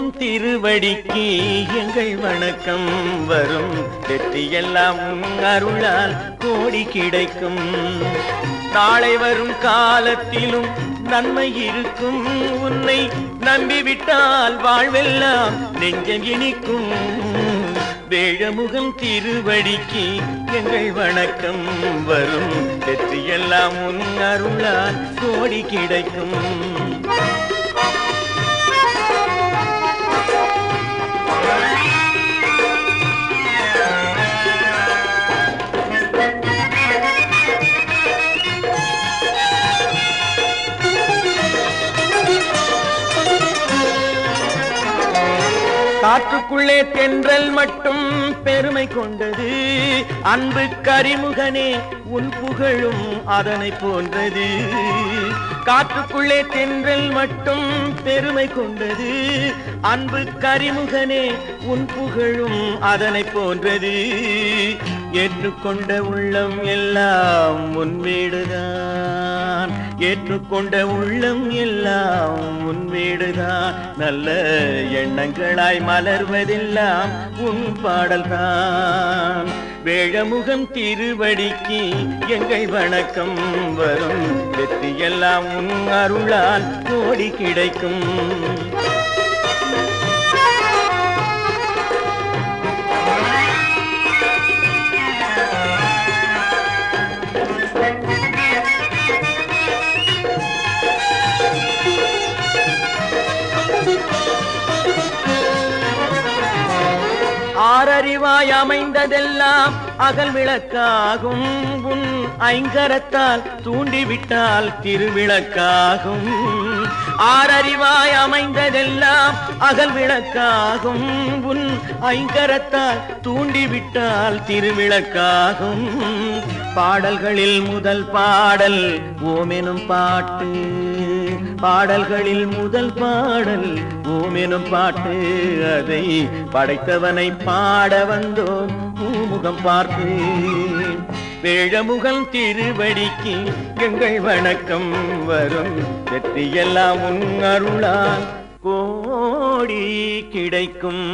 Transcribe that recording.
வேழமுகன் திருவடிக்கு எங்கள் வணக்கம் வரும். வெற்றியெல்லாம் உன் அருளால் கோடி கிடைக்கும். நாளை வரும் காலத்திலும் நன்மை இருக்கும். உன்னை நம்பிவிட்டால் வாழ்வெல்லாம் நெஞ்சம் இனிக்கும். வேழமுகன் திருவடிக்கு எங்கள் வணக்கம் வரும். வெற்றியெல்லாம் உன் அருளால் கோடி கிடைக்கும். காற்றுக்குள்ளே தென்றல் மட்டும் பெருமை கொண்டது. அன்பு கரிமுகனே உன் புகழும் அதனை போன்றது. காற்றுக்குள்ளே தென்றல் மட்டும் பெருமை கொண்டது. அன்பு கரிமுகனே உன் புகழும் அதனை போன்றது. ஏற்றுக்கொண்ட உள்ளம் எல்லாம் உன் வீடுதான். ஏற்றுக்கொண்ட உள்ளம் எல்லாம் உன் வீடுதான். நல்ல எண்ணங்களாய் மலர்வதெல்லாம் உன் பாடல்தான். வேழமுகன் திருவடிக்கு எங்கள் வணக்கம் வரும். வெற்றியெல்லாம் உன் அருளால் கோடி கிடைக்கும். ஆறறிவாய் அமைந்ததெல்லாம் அகல் விளக்காகும். உன் ஐங்கரத்தால் தூண்டிவிட்டால் திருவிளக்காகும். ஆறறிவாய் அமைந்ததெல்லாம் அகல் விளக்காகும். உன் ஐங்கரத்தால் தூண்டிவிட்டால் திருவிளக்காகும். பாடல்களில் முதல் பாடல் ஓமெனும் பாட்டு. பாடல்களில் முதல் பாடல் ஓமெனும் பாட்டு. அதை படைத்தவனை பாட வந்தோம் பூமுகம் பார்த்து. வேழமுகன் திருவடிக்கு எங்கள் வணக்கம் வரும். வெற்றியெல்லாம் உன் அருளால் கோடி கிடைக்கும்.